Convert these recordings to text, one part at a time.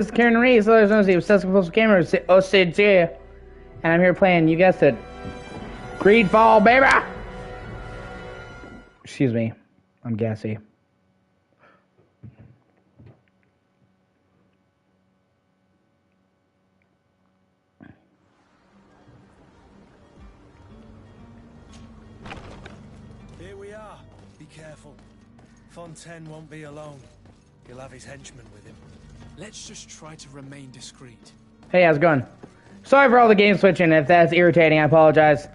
This is Karen Reese, otherwise known as the Obsessive Compulsive Gamer, O.C.G. And I'm here playing, you guessed it, Greedfall, baby! Excuse me, I'm gassy. Here we are. Be careful. Fontaine won't be alone. He'll have his henchmen with him. Let's just try to remain discreet. Hey, how's it going? Sorry for all the game switching. If that's irritating, I apologize.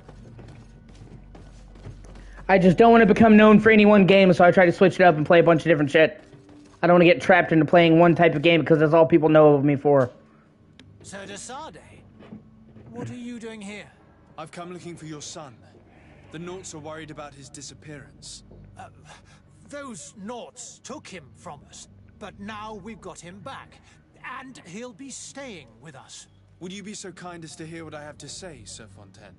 I just don't want to become known for any one game, so I try to switch it up and play a bunch of different shit. I don't want to get trapped into playing one type of game because that's all people know of me for. So Sade, what are you doing here? I've come looking for your son. The Naughts are worried about his disappearance. Those Naughts took him from us, but now we've got him back, and he'll be staying with us. Would you be so kind as to hear what I have to say, Sir Fontaine?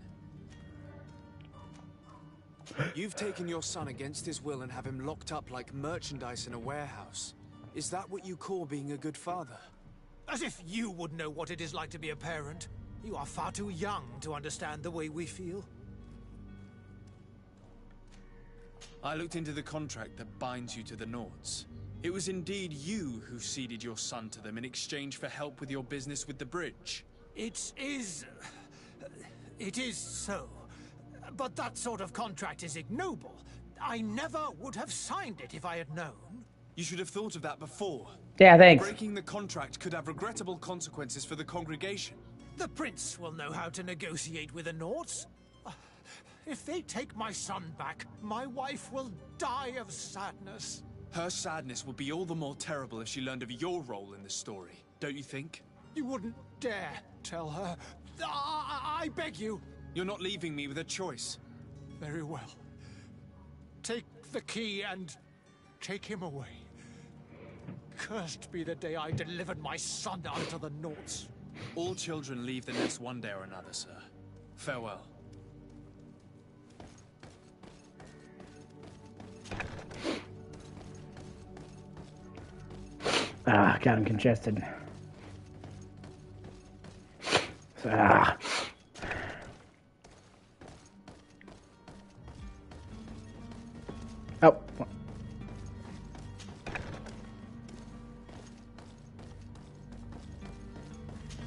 You've taken your son against his will and have him locked up like merchandise in a warehouse. Is that what you call being a good father? As if you would know what it is like to be a parent. You are far too young to understand the way we feel. I looked into the contract that binds you to the Naughts. It was indeed you who ceded your son to them in exchange for help with your business with the bridge. It is so. But that sort of contract is ignoble. I never would have signed it if I had known. You should have thought of that before. Yeah, thanks. Breaking the contract could have regrettable consequences for the congregation. The prince will know how to negotiate with the Naughts. If they take my son back, my wife will die of sadness. Her sadness would be all the more terrible if she learned of your role in the story, don't you think? You wouldn't dare tell her. I beg you. You're not leaving me with a choice. Very well. Take the key and take him away. Cursed be the day I delivered my son unto the Naughts. All children leave the nest one day or another, sir. Farewell. Ah, God, I'm congested. Ah. Oh.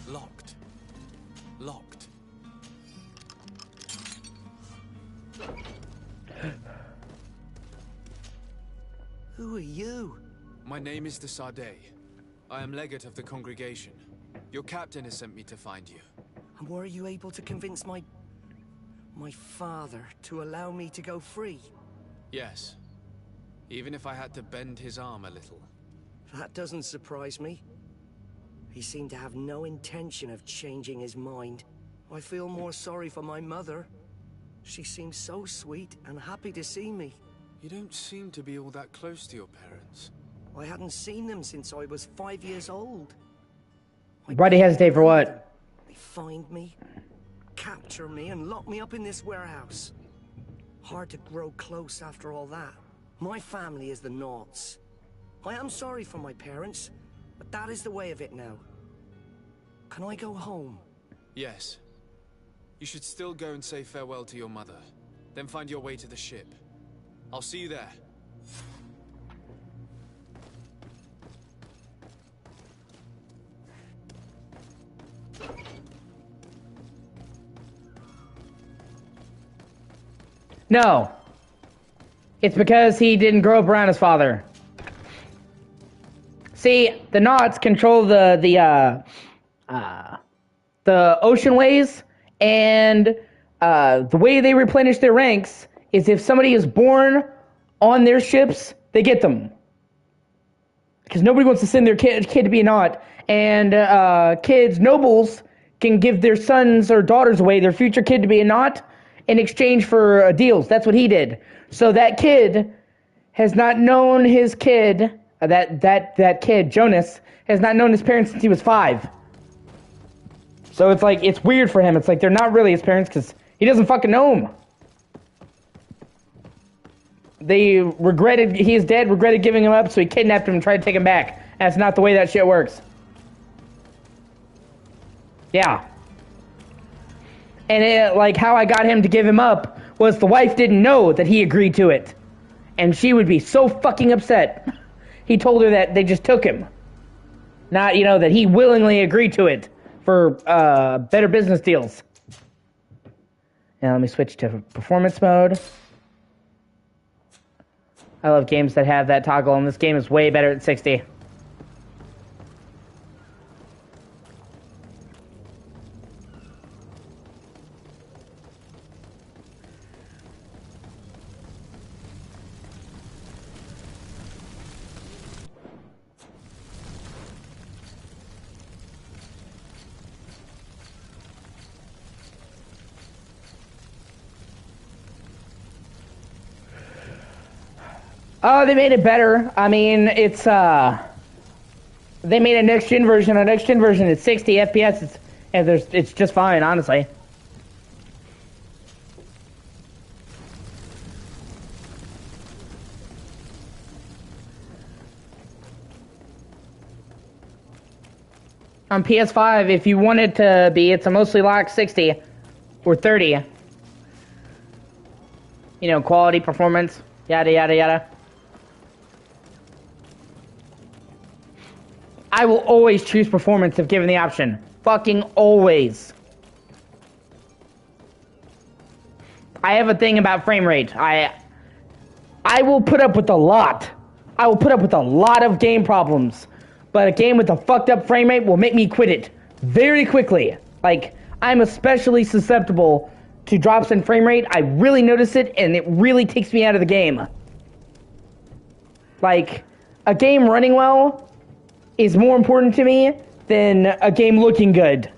Locked. Locked. Who are you? My name is Sade. I am legate of the congregation. Your captain has sent me to find you. And were you able to convince my father to allow me to go free? Yes. Even if I had to bend his arm a little. That doesn't surprise me. He seemed to have no intention of changing his mind. I feel more sorry for my mother. She seemed so sweet and happy to see me. You don't seem to be all that close to your parents. I hadn't seen them since I was 5 years old. Why'd he hesitate for what? They find me, capture me, and lock me up in this warehouse. Hard to grow close after all that. My family is the Naughts. I am sorry for my parents, but that is the way of it now. Can I go home? Yes. You should still go and say farewell to your mother. Then find your way to the ship. I'll see you there. No. It's because he didn't grow up around his father. See, the Naughts control the ocean ways, and the way they replenish their ranks is if somebody is born on their ships, they get them. Because nobody wants to send their kid to be a Naught, and nobles can give their sons or daughters away, their future kid to be a Naught, in exchange for deals. That's what he did. So that kid has not known his kid, that kid, Jonas, has not known his parents since he was 5. So it's like, it's weird for him. It's like they're not really his parents because he doesn't fucking know them. They regretted, he is dead, regretted giving him up, so he kidnapped him and tried to take him back. That's not the way that shit works. Yeah. And it, like, how I got him to give him up was the wife didn't know that he agreed to it. And she would be so fucking upset. He told her that they just took him. Not, that he willingly agreed to it for better business deals. Now let me switch to performance mode. I love games that have that toggle, and this game is way better at 60. Oh, they made it better. I mean, it's, they made a next-gen version. A next-gen version is 60 FPS. It's just fine, honestly. On PS5, if you want it to be, it's a mostly locked 60 or 30. Quality, performance, yada, yada, yada. I will always choose performance if given the option. Fucking always. I have a thing about frame rate. I will put up with a lot. I will put up with a lot of game problems. But a game with a fucked up frame rate will make me quit it very quickly. Like, I'm especially susceptible to drops in frame rate. I really notice it, and it really takes me out of the game. Like, a game running well is more important to me than a game looking good.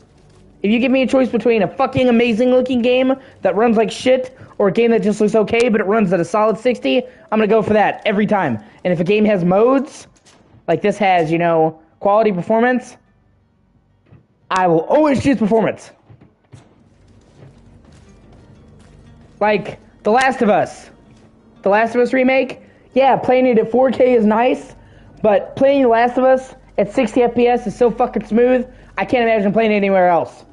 If you give me a choice between a fucking amazing looking game that runs like shit or a game that just looks okay but it runs at a solid 60, I'm gonna go for that every time. And if a game has modes, like this has, quality performance, I will always choose performance. Like, The Last of Us. The Last of Us remake, yeah, playing it at 4K is nice, but playing The Last of Us at 60 FPS is so fucking smooth, I can't imagine playing it anywhere else.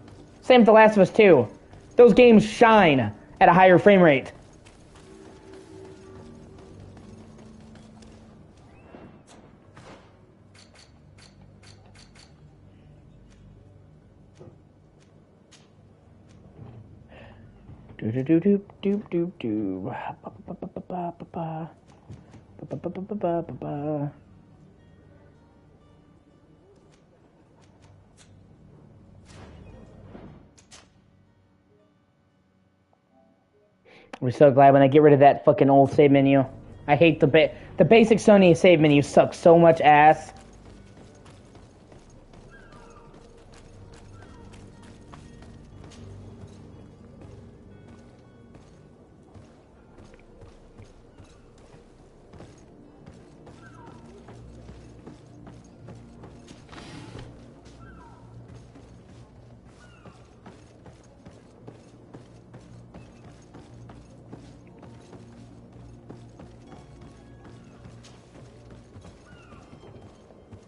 Same with The Last of Us 2. Those games shine at a higher frame rate. Do do do do do do do. Ba ba ba ba ba ba. Ba ba ba ba ba ba ba. We're so glad when I get rid of that fucking old save menu. I hate the basic Sony save menu sucks so much ass.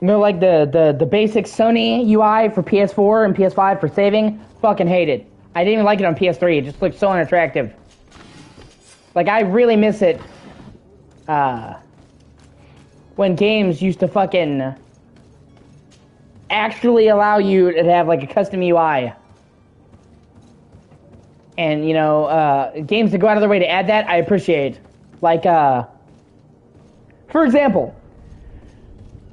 Like the basic Sony UI for PS4 and PS5 for saving, fucking hate it. I didn't even like it on PS3, it just looked so unattractive. Like, I really miss it, when games used to fucking actually allow you to have, like, a custom UI. And, games that go out of their way to add that, I appreciate. Like, for example,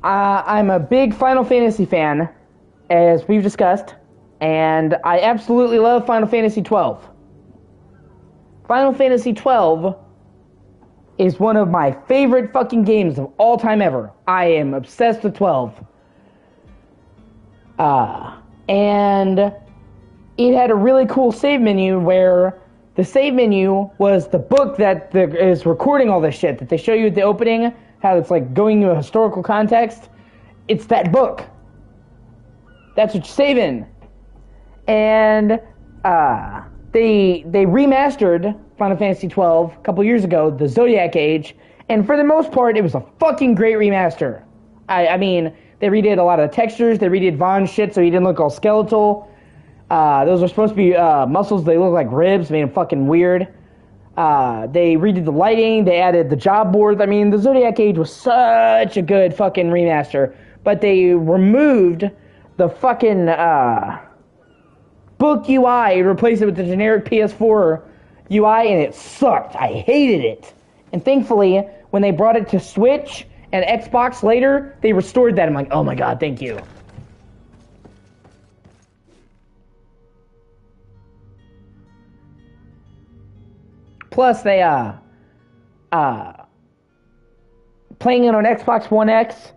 I'm a big Final Fantasy fan, as we've discussed, and I absolutely love Final Fantasy XII. Final Fantasy XII is one of my favorite fucking games of all time ever. I am obsessed with 12. And it had a really cool save menu where the save menu was the book that is recording all this shit that they show you at the opening, how it's like going to a historical context. It's that book. That's what you save in. And they remastered Final Fantasy XII a couple years ago, the Zodiac Age, and for the most part, it was a fucking great remaster. I mean, they redid a lot of the textures, they redid Vaughn's shit so he didn't look all skeletal. Those are supposed to be muscles. They look like ribs, made them fucking weird. They redid the lighting. They added the job boards. I mean, the Zodiac Age was such a good fucking remaster. But they removed the fucking book UI and replaced it with the generic PS4 UI, and it sucked. I hated it. And thankfully, when they brought it to Switch and Xbox later, they restored that. I'm like, oh my god, thank you. Plus, they playing it on Xbox One X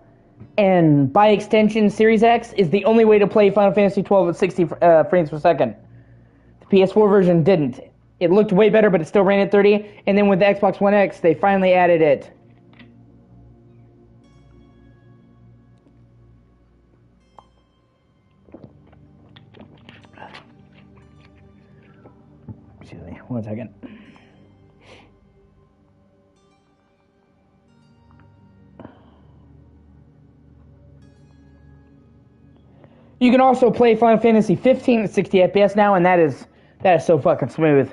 and by extension Series X is the only way to play Final Fantasy XII at 60 frames per second. The PS4 version didn't. It looked way better, but it still ran at 30. And then with the Xbox One X, they finally added it. Excuse me, 1 second. You can also play Final Fantasy 15 at 60 FPS now, and that is so fucking smooth.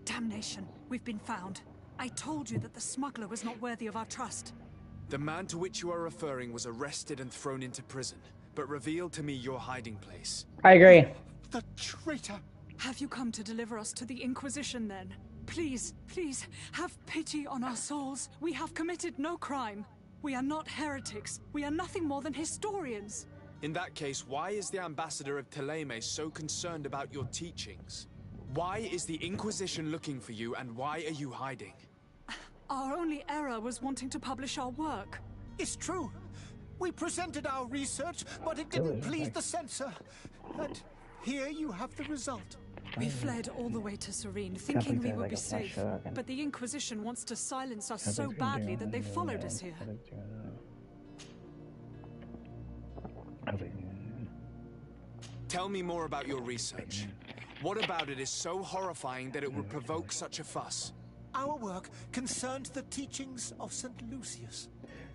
Damnation, we've been found. I told you that the smuggler was not worthy of our trust. The man to which you are referring was arrested and thrown into prison, but revealed to me your hiding place. I agree. The traitor! Have you come to deliver us to the Inquisition then? Please, please, have pity on our souls. We have committed no crime. We are not heretics. We are nothing more than historians. In that case, why is the ambassador of Thélème so concerned about your teachings? Why is the Inquisition looking for you, and why are you hiding? Our only error was wanting to publish our work. It's true. We presented our research, but it didn't please the censor. And here you have the result. We fled all the way to Serene, thinking we would be safe. But the Inquisition wants to silence us so badly that they followed us here. Tell me more about your research. What about it is so horrifying that it would provoke such a fuss? Our work concerned the teachings of St. Lucius.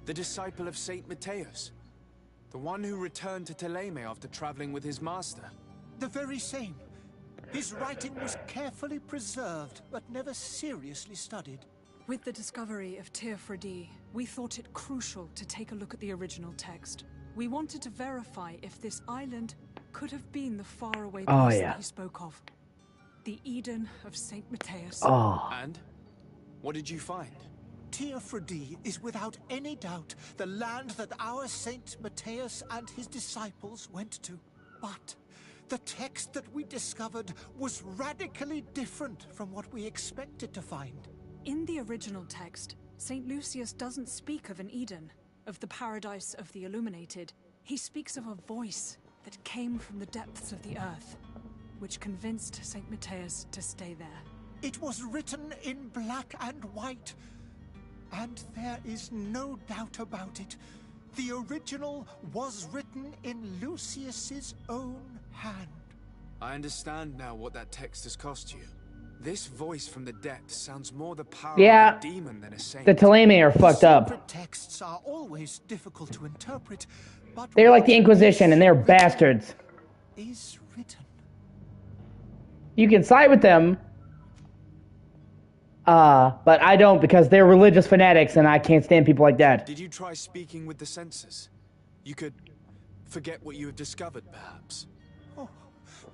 The disciple of Saint Matthias? The one who returned to Thélème after traveling with his master? The very same. His writing was carefully preserved, but never seriously studied. With the discovery of Teofredi, we thought it crucial to take a look at the original text. We wanted to verify if this island could have been the faraway place that he spoke of. The Eden of Saint Matthias. And? What did you find? Teofredi is without any doubt the land that our Saint Matthias and his disciples went to. But the text that we discovered was radically different from what we expected to find. In the original text, Saint Lucius doesn't speak of an Eden, of the paradise of the illuminated. He speaks of a voice that came from the depths of the earth, which convinced Saint Matthias to stay there. It was written in black and white, and there is no doubt about it. The original was written in Lucius's own hand. I understand now what that text has cost you. This voice from the depths sounds more the power of a demon than a saint. The Thélème are fucked up. Sacred texts are always difficult to interpret, but they're like the Inquisition, and they're bastards. Is written. You can side with them, but I don't, because they're religious fanatics, and I can't stand people like that. Did you try speaking with the censors? You could forget what you have discovered, perhaps. Oh,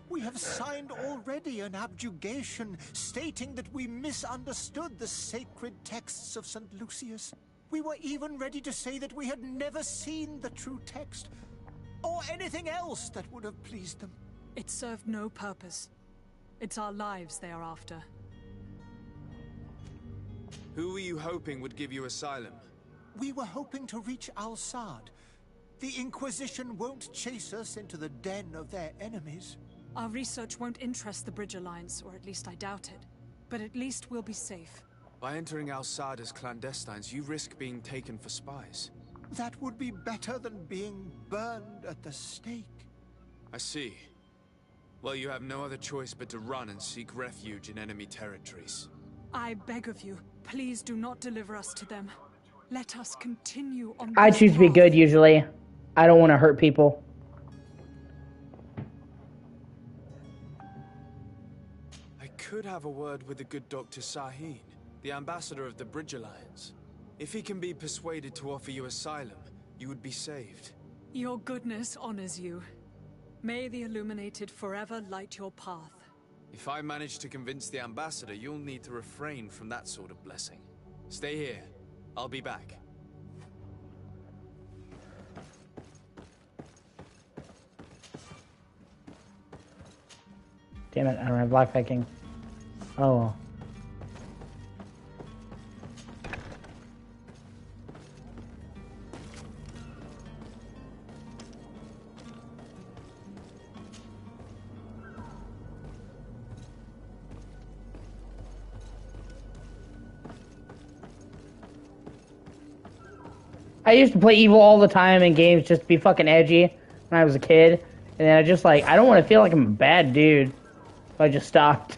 we have signed already an abjugation stating that we misunderstood the sacred texts of St. Lucius. We were even ready to say that we had never seen the true text. or anything else that would have pleased them. It served no purpose. It's our lives they are after. Who were you hoping would give you asylum? We were hoping to reach Al-Sad. The Inquisition won't chase us into the den of their enemies. Our research won't interest the Bridge Alliance, or at least I doubt it. But at least we'll be safe. By entering Al-Sad as clandestines, you risk being taken for spies. That would be better than being burned at the stake. I see. Well, you have no other choice but to run and seek refuge in enemy territories. I beg of you, please do not deliver us to them. Let us continue on I choose to be good usually. I don't want to hurt people. I could have a word with the good Dr. Sahin, the ambassador of the Bridge Alliance. If he can be persuaded to offer you asylum, you would be saved. Your goodness honors you. May the Illuminated forever light your path. If I manage to convince the ambassador, you'll need to refrain from that sort of blessing. Stay here. I'll be back. Damn it, I don't have lockpicking. Oh well. I used to play evil all the time in games just to be fucking edgy when I was a kid. And then I just like, I don't want to feel like I'm a bad dude. So I just stopped.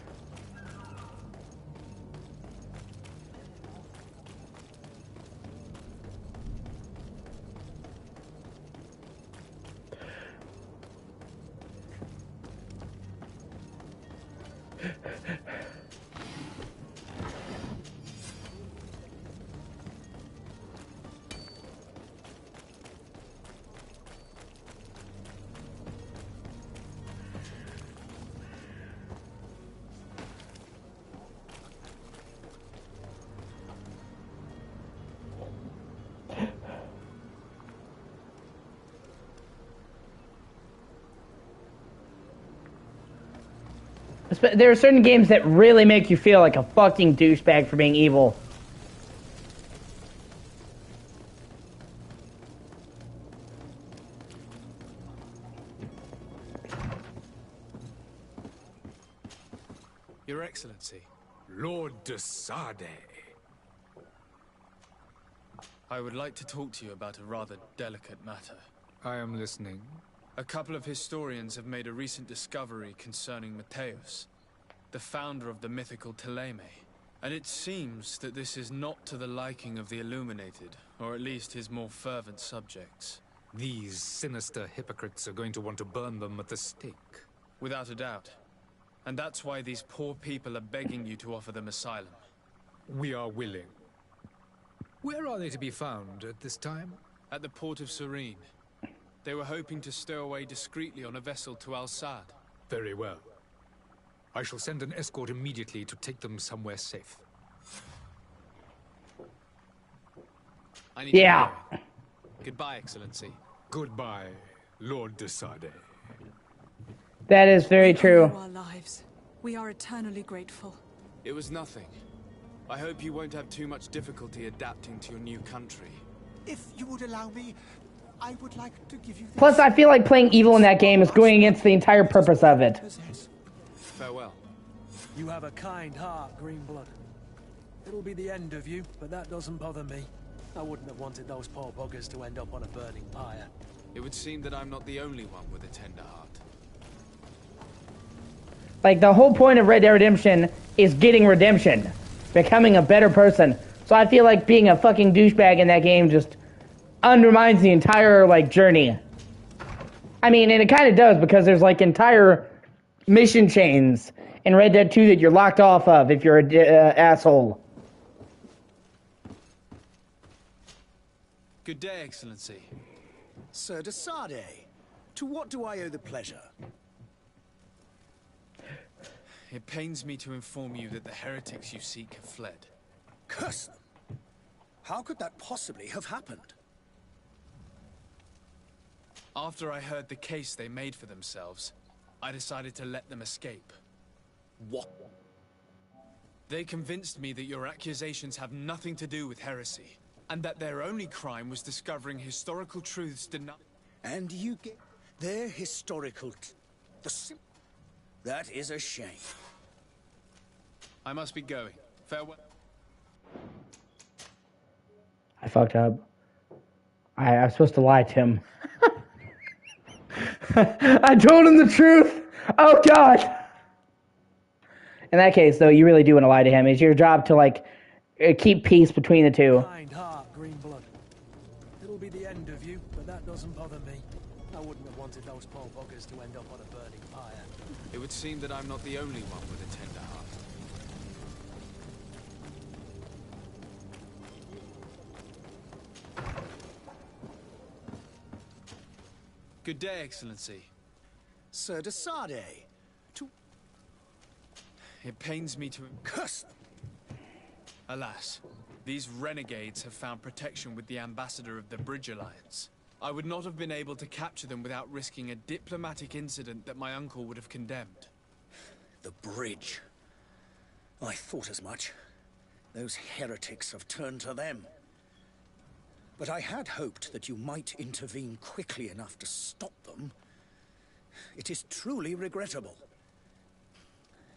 There are certain games that really make you feel like a fucking douchebag for being evil. Your Excellency. Lord de Sade. I would like to talk to you about a rather delicate matter. I am listening. A couple of historians have made a recent discovery concerning Mateus, the founder of the mythical Teleme. And it seems that this is not to the liking of the Illuminated, or at least his more fervent subjects. These sinister hypocrites are going to want to burn them at the stake. Without a doubt. And that's why these poor people are begging you to offer them asylum. We are willing. Where are they to be found at this time? At the port of Serene. They were hoping to stow away discreetly on a vessel to Al-Sad. Very well. I shall send an escort immediately to take them somewhere safe. I need to go. Goodbye, Excellency. Goodbye, Lord de Sade. That is very true. Our lives. We are eternally grateful. It was nothing. I hope you won't have too much difficulty adapting to your new country. If you would allow me, I would like to give you this. Plus, I feel like playing evil in that game is going against the entire purpose of it. Farewell. You have a kind heart, Greenblood. It'll be the end of you, but that doesn't bother me. I wouldn't have wanted those poor buggers to end up on a burning pyre. It would seem that I'm not the only one with a tender heart. Like, the whole point of Red Dead Redemption is getting redemption. Becoming a better person. So I feel like being a fucking douchebag in that game just undermines the entire, like, journey. I mean, and it kind of does, because there's, like, entire mission chains in Red Dead 2 that you're locked off of if you're a asshole. Good day, Excellency. Sir de Sade, to what do I owe the pleasure? It pains me to inform you that the heretics you seek have fled. Curse them! How could that possibly have happened? After I heard the case they made for themselves, I decided to let them escape. What? They convinced me that your accusations have nothing to do with heresy, and that their only crime was discovering historical truths And you get their historical... That is a shame. I must be going. Farewell. I fucked up. I was supposed to lie to him. I told him the truth! Oh god! In that case, though, you really do want to lie to him. It's your job to, like, keep peace between the two. Kind heart, green blood. It'll be the end of you, but that doesn't bother me. I wouldn't have wanted those poor buggers to end up on a burning pyre. It would seem that I'm not the only one with a tender heart. Good day, Excellency. Sir de Sardet. It pains me to... Curse! Alas, these renegades have found protection with the ambassador of the Bridge Alliance. I would not have been able to capture them without risking a diplomatic incident that my uncle would have condemned. The bridge. I thought as much. Those heretics have turned to them. But I had hoped that you might intervene quickly enough to stop them. It is truly regrettable.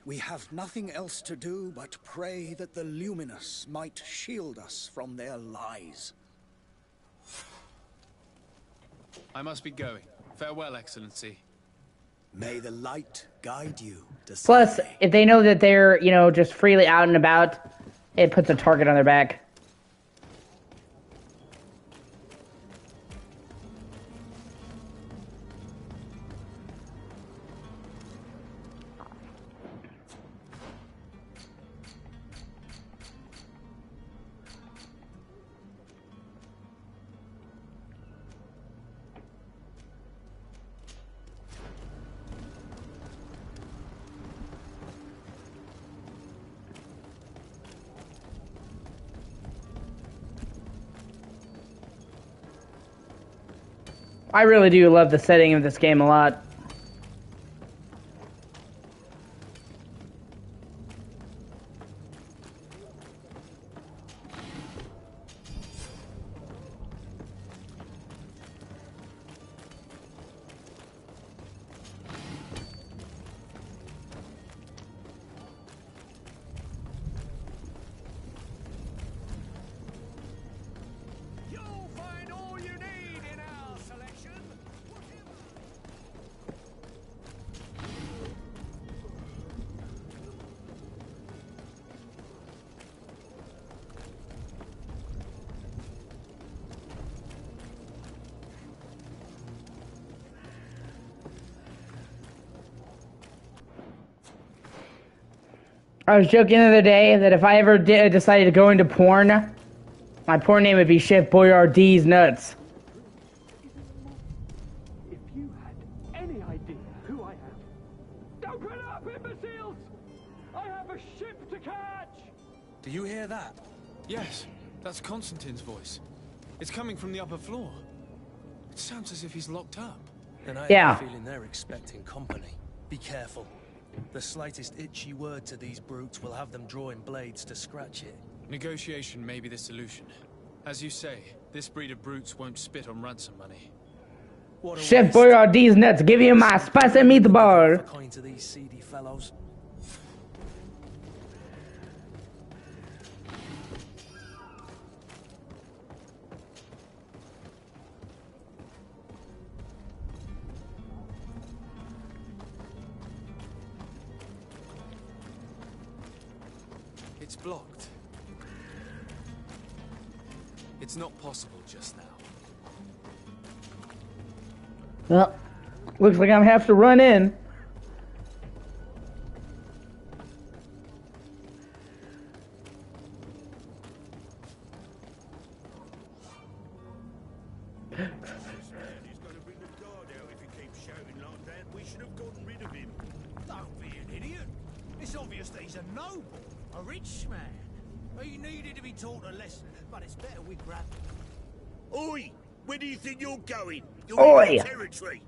We have nothing else to do but pray that the Luminous might shield us from their lies. I must be going. Farewell, Excellency. May the light guide you. Plus, if they know that they're, you know, just freely out and about, it puts a target on their back. I really do love the setting of this game a lot. I was joking the other day that if I ever decided to go into porn, my porn name would be Chef Boyardee's Nuts. If you had any idea who I am. Open up, imbeciles! I have a ship to catch! Do you hear that? Yes, that's Constantine's voice. It's coming from the upper floor. It sounds as if he's locked up. And I Yeah. have a feeling they're expecting company. Be careful. The slightest itchy word to these brutes will have them drawing blades to scratch it. Negotiation may be the solution. As you say, this breed of brutes won't spit on ransom money. What a Chef waste. Boyardee's Nuts, give you my spicy meatball. Kind to these seedy fellows. It's blocked. It's not possible just now. Well, looks like I'm gonna have to run in. He's going to bring the guard out if he keeps shouting like that. We should have gotten rid of him. Don't be an idiot. It's obvious that he's a noble, a rich man. He needed to be taught a lesson, but it's better we grab him. Oi! Where do you think you're going? You're in Oi! our territory.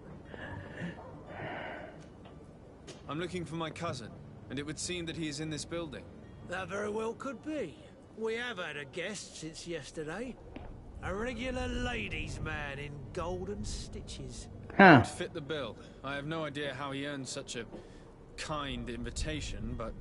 I'm looking for my cousin, and it would seem that he is in this building. That very well could be. We have had a guest since yesterday. A regular ladies' man in golden stitches. Huh. Would fit the bill. I have no idea how he earned such a kind invitation, but...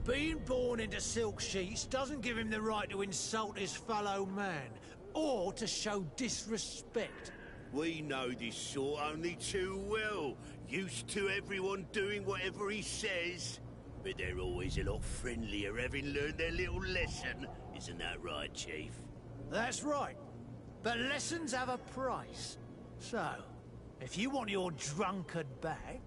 Being born into silk sheets doesn't give him the right to insult his fellow man, or to show disrespect. We know this sort only too well. Used to everyone doing whatever he says. But they're always a lot friendlier having learned their little lesson. Isn't that right, Chief? That's right. But lessons have a price. So, if you want your drunkard back...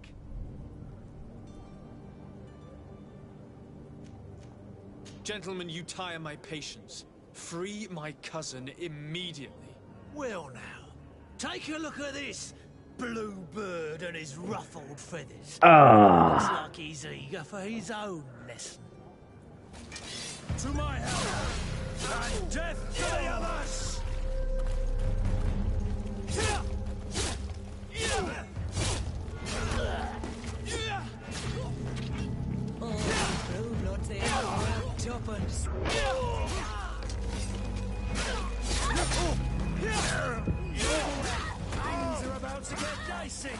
Gentlemen, you tire my patience. Free my cousin immediately. Well now, take a look at this blue bird and his ruffled feathers. Looks like he's eager for his own lesson. To my help, and death to the others! Tuppence. Things are about to get dicey.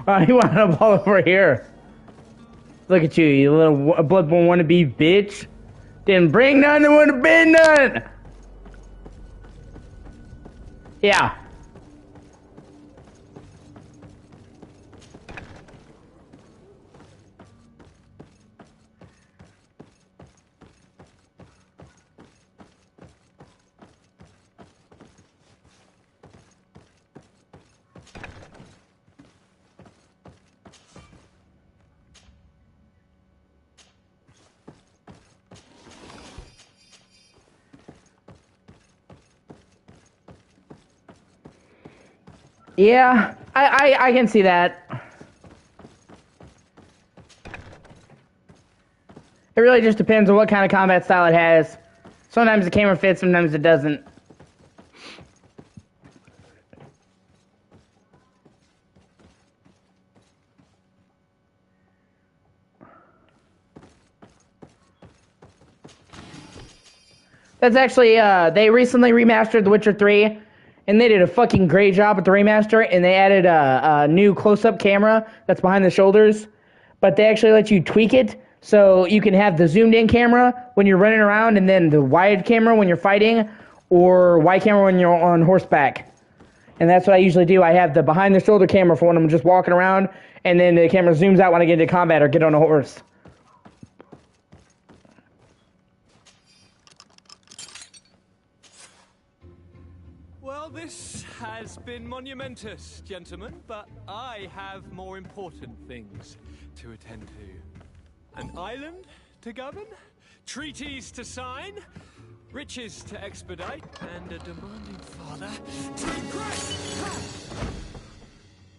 Wow, he wound up all over here. Look at you, you little Bloodborne wannabe bitch. Didn't bring none, there wouldn't have been none. Yeah. Yeah, I can see that. It really just depends on what kind of combat style it has. Sometimes the camera fits, sometimes it doesn't. That's actually, they recently remastered The Witcher 3, and they did a fucking great job with the remaster, and they added a new close-up camera that's behind the shoulders, but they actually let you tweak it, so you can have the zoomed-in camera when you're running around, and then the wide camera when you're fighting, or wide camera when you're on horseback. And that's what I usually do. I have the behind-the-shoulder camera for when I'm just walking around, and then the camera zooms out when I get into combat or get on a horse. Well, this has been monumentous, gentlemen, but I have more important things to attend to. An island to govern, treaties to sign, riches to expedite, and a demanding father to impress.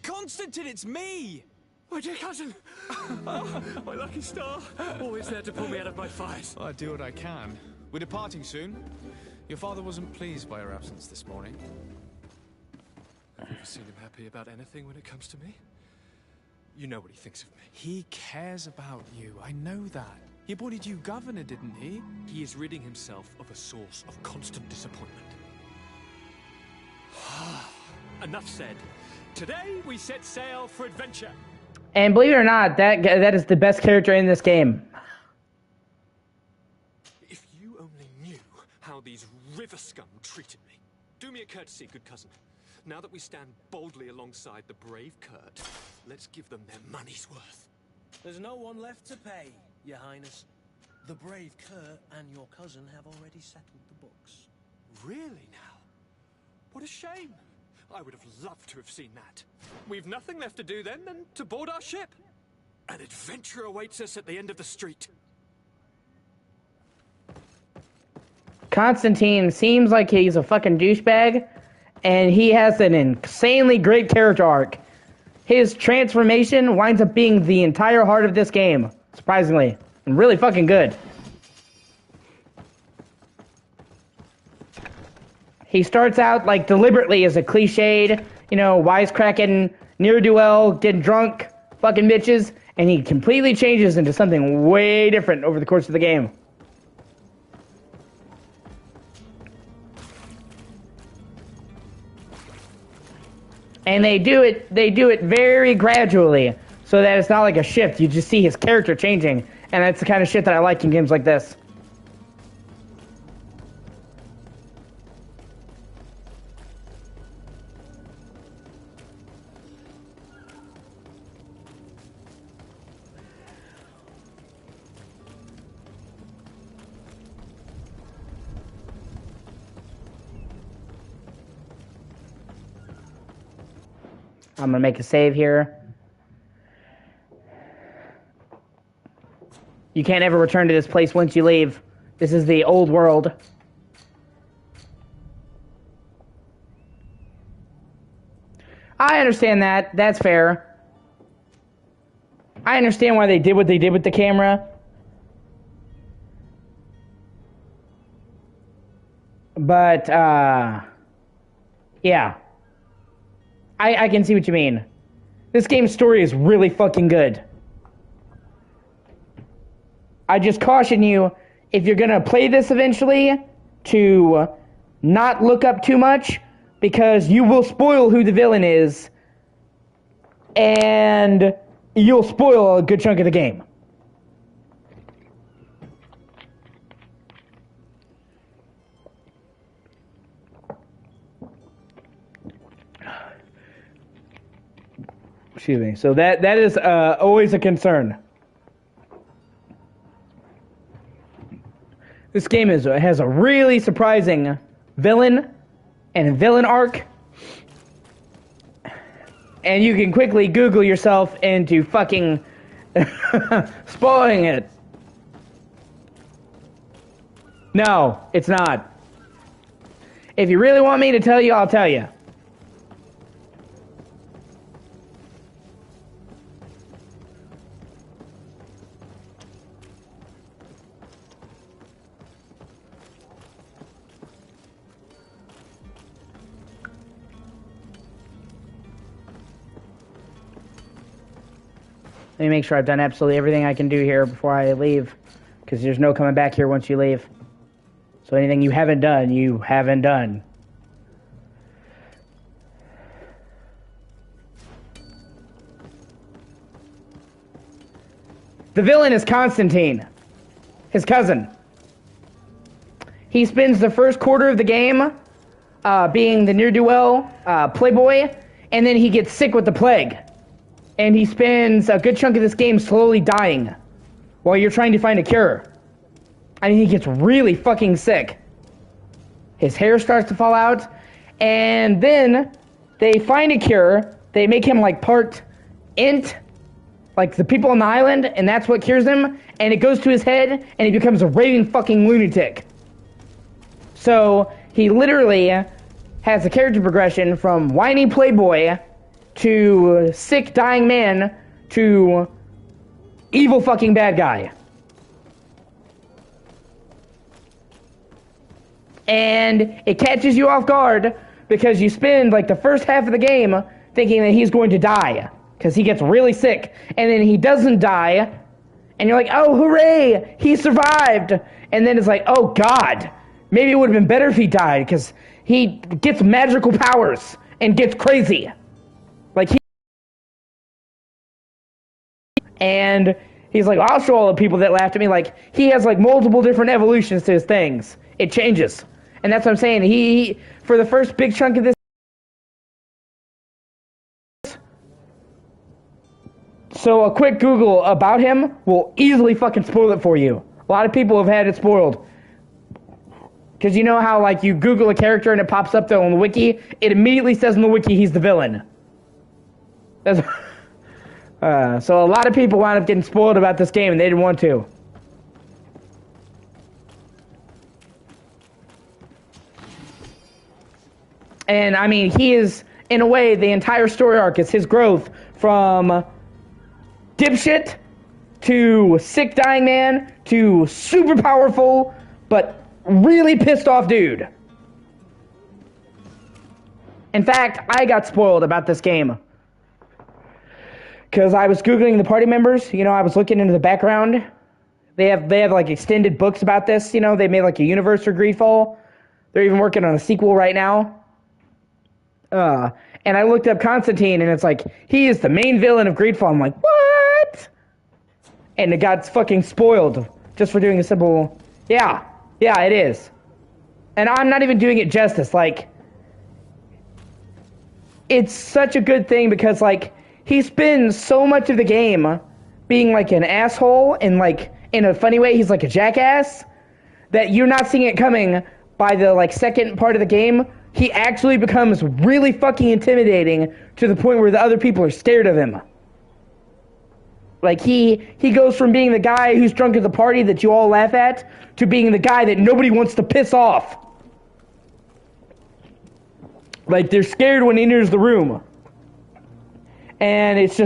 Constantine, it's me! My dear cousin! Oh, my lucky star! Always there to pull me out of my fights. I do what I can. We're departing soon. Your father wasn't pleased by your absence this morning. Have you ever seen him happy about anything when it comes to me? You know what he thinks of me. He cares about you. I know that. He appointed you governor, didn't he? He is ridding himself of a source of constant disappointment. Enough said. Today we set sail for adventure. And believe it or not, that is the best character in this game. If you only knew how these river scum treated me. Do me a courtesy, good cousin. Now that we stand boldly alongside the brave Kurt, let's give them their money's worth. There's no one left to pay, Your Highness. The brave Kurt and your cousin have already settled the books. Really now? What a shame. I would have loved to have seen that. We've nothing left to do then than to board our ship. An adventure awaits us at the end of the street. Constantine seems like he's a fucking douchebag, and he has an insanely great character arc. His transformation winds up being the entire heart of this game, surprisingly, and really fucking good. He starts out, like, deliberately as a cliched, you know, wisecracking, ne'er-do-well, getting drunk, fucking bitches, and he completely changes into something way different over the course of the game. And they do it very gradually, so that it's not like a shift. You just see his character changing, and that's the kind of shit that I like in games like this. I'm gonna make a save here. You can't ever return to this place once you leave. This is the old world. I understand that. That's fair. I understand why they did what they did with the camera. But, yeah. I can see what you mean. This game's story is really fucking good. I just caution you, if you're gonna play this eventually, to not look up too much, because you will spoil who the villain is, and you'll spoil a good chunk of the game. Excuse me. So that is always a concern. This game has a really surprising villain and a villain arc. And you can quickly Google yourself into fucking spoiling it. No, it's not. If you really want me to tell you, I'll tell you. Let me make sure I've done absolutely everything I can do here before I leave, because there's no coming back here once you leave. So anything you haven't done, you haven't done. The villain is Constantine, his cousin. He spends the first quarter of the game being the ne'er-do-well playboy, and then he gets sick with the plague. And he spends a good chunk of this game slowly dying while you're trying to find a cure. And he gets really fucking sick. His hair starts to fall out, and then they find a cure. They make him like part int, like the people on the island, and that's what cures him. And it goes to his head, and he becomes a raving fucking lunatic. So he literally has a character progression from whiny playboy to sick dying man to evil fucking bad guy. And it catches you off guard because you spend like the first half of the game thinking that he's going to die because he gets really sick, and then he doesn't die, and you're like, oh hooray, he survived. And then it's like, oh god, maybe it would have been better if he died, because he gets magical powers and gets crazy. Like and he's like, I'll show all the people that laughed at me. Like, he has like multiple different evolutions to his things. It changes. And that's what I'm saying. He for the first big chunk of this, so a quick Google about him will easily fucking spoil it for you. A lot of people have had it spoiled. Because you know how, like, you Google a character and it pops up though on the wiki? It immediately says on the wiki he's the villain. That's, so a lot of people wound up getting spoiled about this game and they didn't want to. And, I mean, he is, in a way, the entire story arc is his growth from dipshit to sick dying man to super powerful but really pissed off dude. In fact, I got spoiled about this game because I was Googling the party members. You know, I was looking into the background. They have like extended books about this. You know, they made like a universe for Greedfall. They're even working on a sequel right now. And I looked up Constantine, and it's like, he is the main villain of Greedfall. I'm like, what? And it got fucking spoiled just for doing a simple, yeah, it is. And I'm not even doing it justice. Like, it's such a good thing because, like, he spends so much of the game being, like, an asshole and, like, in a funny way, he's like a jackass, that you're not seeing it coming by the, like, second part of the game. He actually becomes really fucking intimidating to the point where the other people are scared of him. Like, he goes from being the guy who's drunk at the party that you all laugh at to being the guy that nobody wants to piss off. Like, they're scared when he enters the room. And it's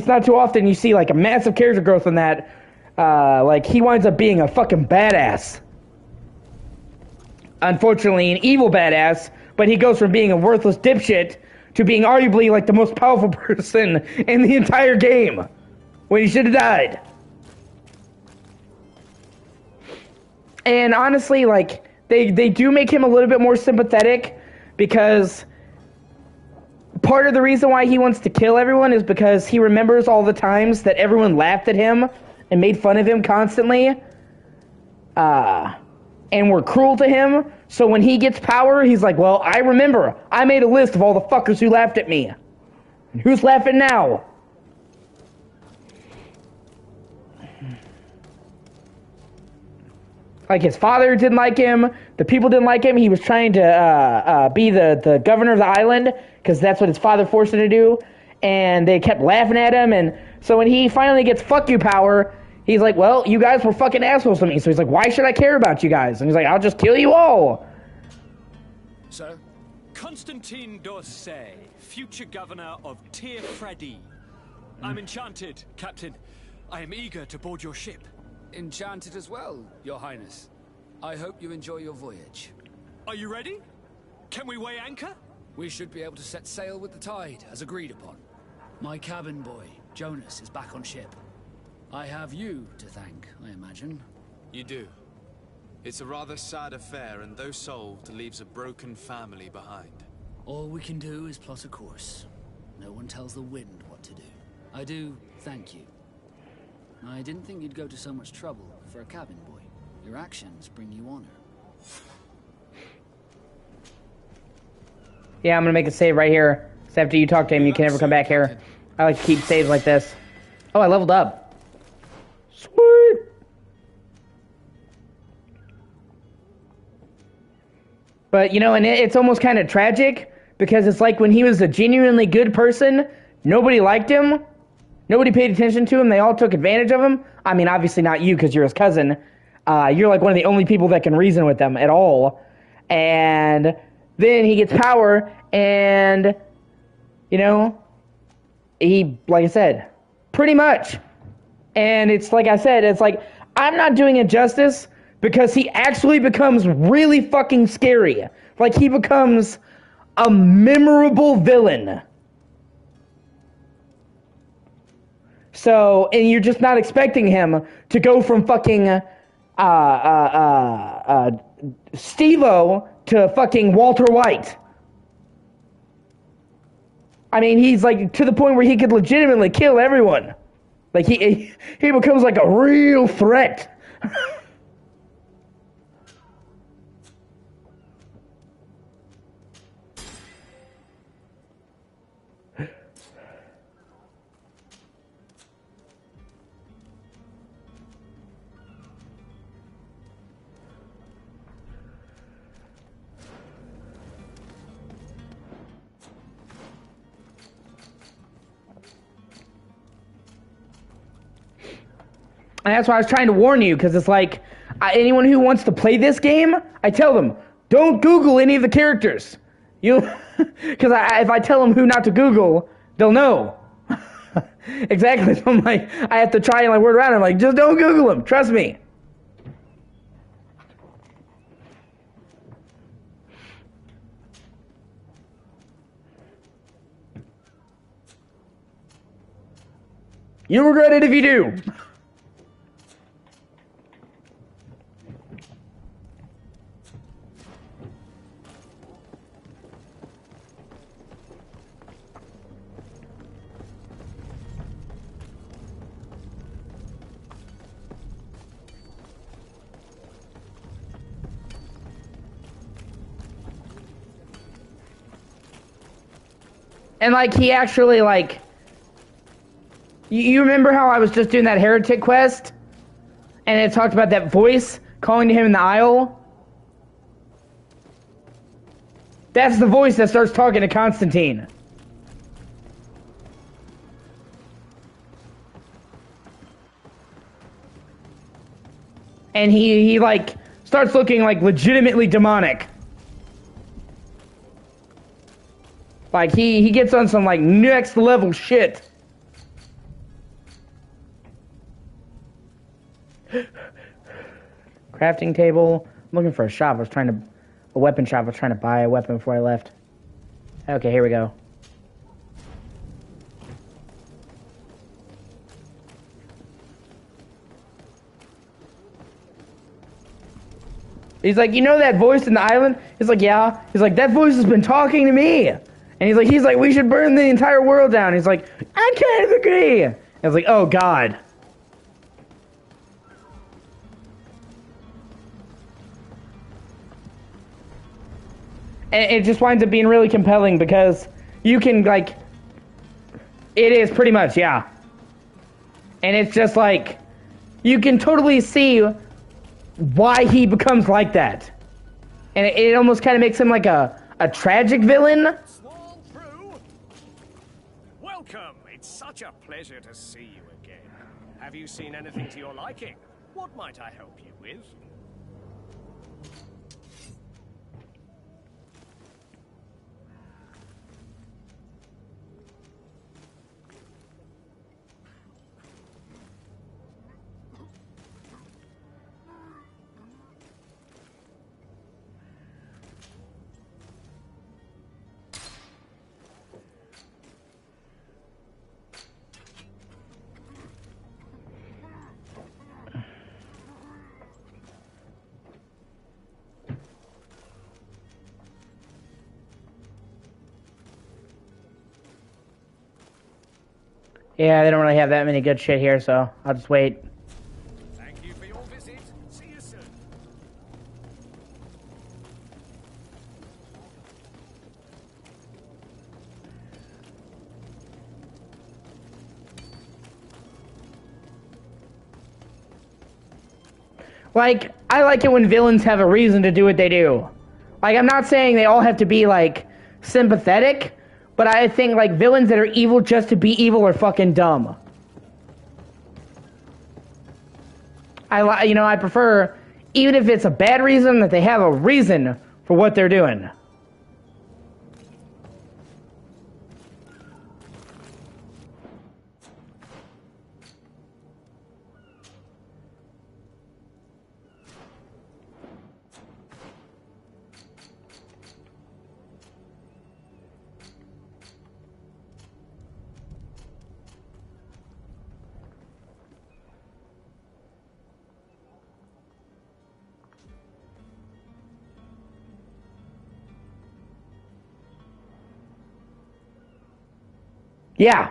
not too often you see, like, a massive character growth in that. Like, he winds up being a fucking badass. Unfortunately, an evil badass, but he goes from being a worthless dipshit to being arguably, like, the most powerful person in the entire game. When he should have died. And honestly, like, they do make him a little bit more sympathetic because part of the reason why he wants to kill everyone is because he remembers all the times that everyone laughed at him and made fun of him constantly. And were cruel to him. So when he gets power, he's like, well, I remember. I made a list of all the fuckers who laughed at me. Who's laughing now? Like, his father didn't like him. The people didn't like him. He was trying to be the governor of the island because that's what his father forced him to do. And they kept laughing at him. And so when he finally gets fuck you power, he's like, well, you guys were fucking assholes to me. So he's like, why should I care about you guys? And he's like, I'll just kill you all. Sir? Constantine d'Orsay, future governor of Tir Fredi. I'm enchanted, Captain. I am eager to board your ship. Enchanted as well, Your Highness. I hope you enjoy your voyage. Are you ready? Can we weigh anchor? We should be able to set sail with the tide, as agreed upon. My cabin boy, Jonas, is back on ship. I have you to thank, I imagine. You do. It's a rather sad affair, and though solved, leaves a broken family behind. All we can do is plot a course. No one tells the wind what to do. I do thank you. I didn't think you'd go to so much trouble for a cabin boy. Your actions bring you honor. Yeah, I'm gonna make a save right here. So after you talk to him, you can never come back here. I like to keep saves like this. Oh, I leveled up. Sweet! But, you know, and it's almost kind of tragic, because it's like when he was a genuinely good person, nobody liked him. Nobody paid attention to him. They all took advantage of him. I mean, obviously not you, because you're his cousin. You're like one of the only people that can reason with them at all. And then he gets power, and, you know, he, like I said, pretty much. And it's like I said, it's like, I'm not doing it justice, because he actually becomes really fucking scary. Like, he becomes a memorable villain. So, and you're just not expecting him to go from fucking Steve-O to fucking Walter White. I mean, he's like to the point where he could legitimately kill everyone. Like, he becomes like a real threat. And that's why I was trying to warn you, because it's like, anyone who wants to play this game, I tell them, don't Google any of the characters. Because if I tell them who not to Google, they'll know. Exactly. So I'm like, I have to try and like word around. I'm like, just don't Google them. Trust me. You'll regret it if you do. And like he actually like, you remember how I was just doing that heretic quest, and it talked about that voice calling to him in the aisle? That's the voice that starts talking to Constantine. And he like starts looking like legitimately demonic. Like he gets on some like next level shit. Crafting table. I'm looking for a shop. A weapon shop. I was trying to buy a weapon before I left. Okay, here we go. He's like, you know that voice in the island? He's like, yeah. He's like, that voice has been talking to me. And he's like, we should burn the entire world down. He's like, I kind of agree. And I was like, oh God. And it just winds up being really compelling because you can like, it is pretty much, yeah. And it's just like, you can totally see why he becomes like that. And it almost kind of makes him like a tragic villain. Welcome. It's such a pleasure to see you again. Have you seen anything to your liking? What might I help you with? Yeah, they don't really have that many good shit here, so I'll just wait. Thank you for your visit. See you soon. Like, I like it when villains have a reason to do what they do. Like, I'm not saying they all have to be, like, sympathetic, but I think, like, villains that are evil just to be evil are fucking dumb. I prefer, even if it's a bad reason, that they have a reason for what they're doing. Yeah.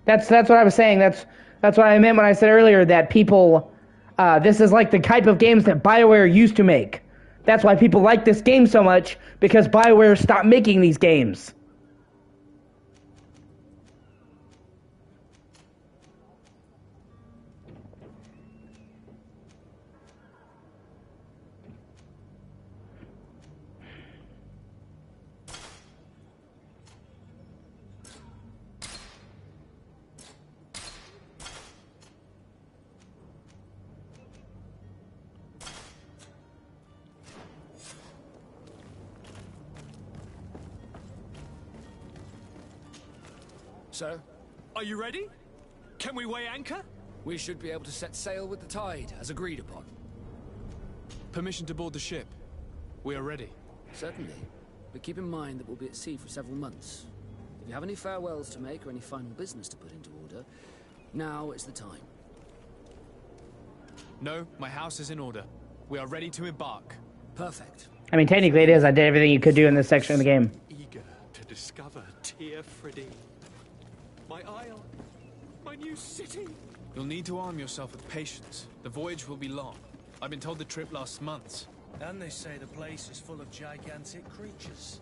That's what I was saying. That's what I meant when I said earlier that people, this is like the type of games that BioWare used to make. That's why people like this game so much, because BioWare stopped making these games. sir. Are you ready? Can we weigh anchor? We should be able to set sail with the tide, as agreed upon. Permission to board the ship. We are ready. Certainly. But keep in mind that we'll be at sea for several months. If you have any farewells to make or any final business to put into order, now is the time. No, my house is in order. We are ready to embark. Perfect. I mean, technically it is. I did everything you could do in this section of the game. Eager to discover Tear Freddy. My isle. My new city. You'll need to arm yourself with patience. The voyage will be long. I've been told the trip lasts months. And they say the place is full of gigantic creatures.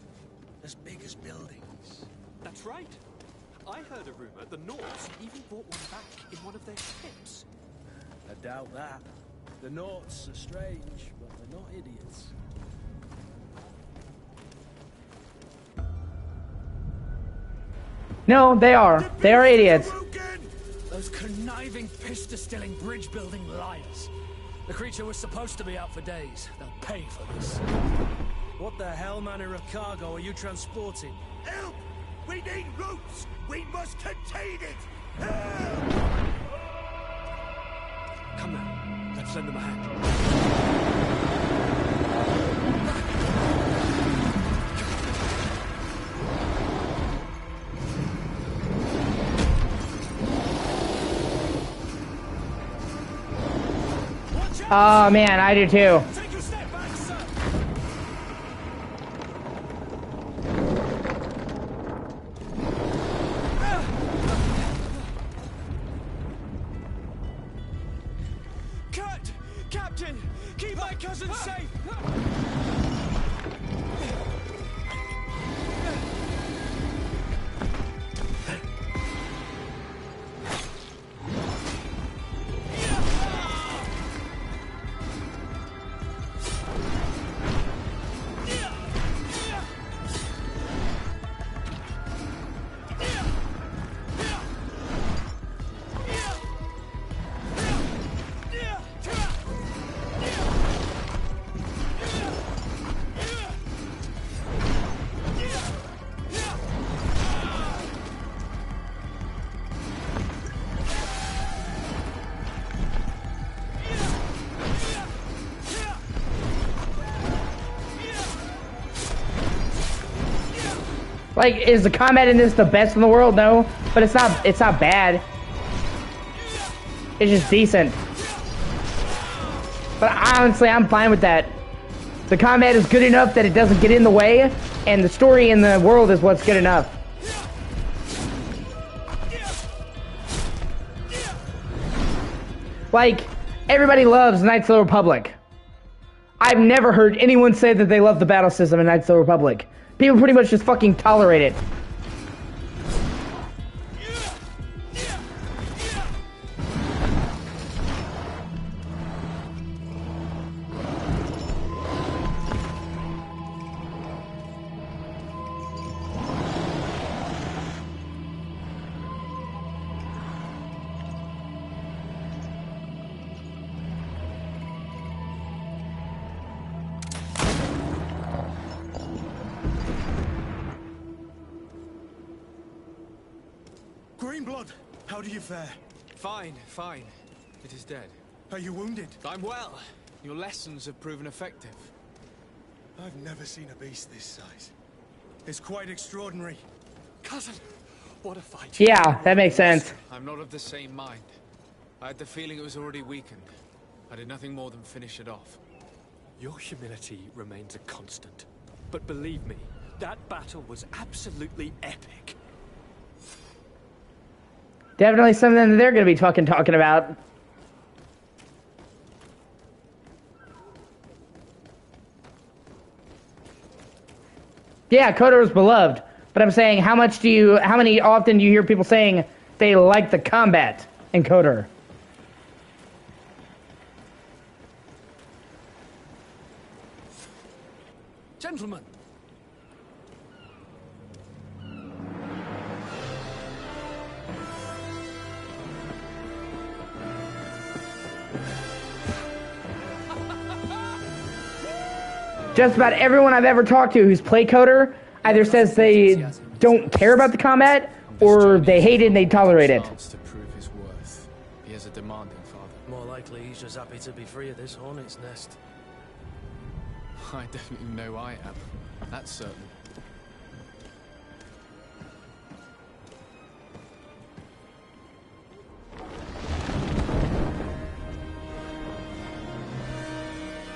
As big as buildings. That's right. I heard a rumor the Nords even brought one back in one of their ships. I doubt that. The Nords are strange, but they're not idiots. No, they are. They are idiots. Those conniving, piss-distilling, bridge-building liars. The creature was supposed to be out for days. They'll pay for this. What the hell manner of cargo are you transporting? Help! We need ropes! We must contain it! Help! Come now, let's lend them a hand. Oh man, I do too. Take a step back, sir. Cut! Captain! Keep my cousin safe! Like, is the combat in this the best in the world? No, but it's not. It's not bad. It's just decent. But honestly, I'm fine with that. The combat is good enough that it doesn't get in the way, and the story in the world is what's good enough. Like, everybody loves Knights of the Republic. I've never heard anyone say that they love the battle system in Knights of the Republic. People pretty much just fucking tolerate it. Greenblood, how do you fare? Fine, fine. It is dead. Are you wounded? I'm well. Your lessons have proven effective. I've never seen a beast this size. It's quite extraordinary. Cousin, what a fight. Yeah, that makes sense. I'm not of the same mind. I had the feeling it was already weakened. I did nothing more than finish it off. Your humility remains a constant. But believe me, that battle was absolutely epic. Definitely something that they're going to be talking about. Yeah, KOTOR is beloved, but I'm saying how many often do you hear people saying they like the combat in KOTOR? Gentlemen. Just about everyone I've ever talked to who's played KOTOR either says they don't care about the combat or they hate it and they tolerate it. To prove his worth. He has a demanding father. More likely he's just happy to be free of this hornet's nest. I definitely know I am. That's certain.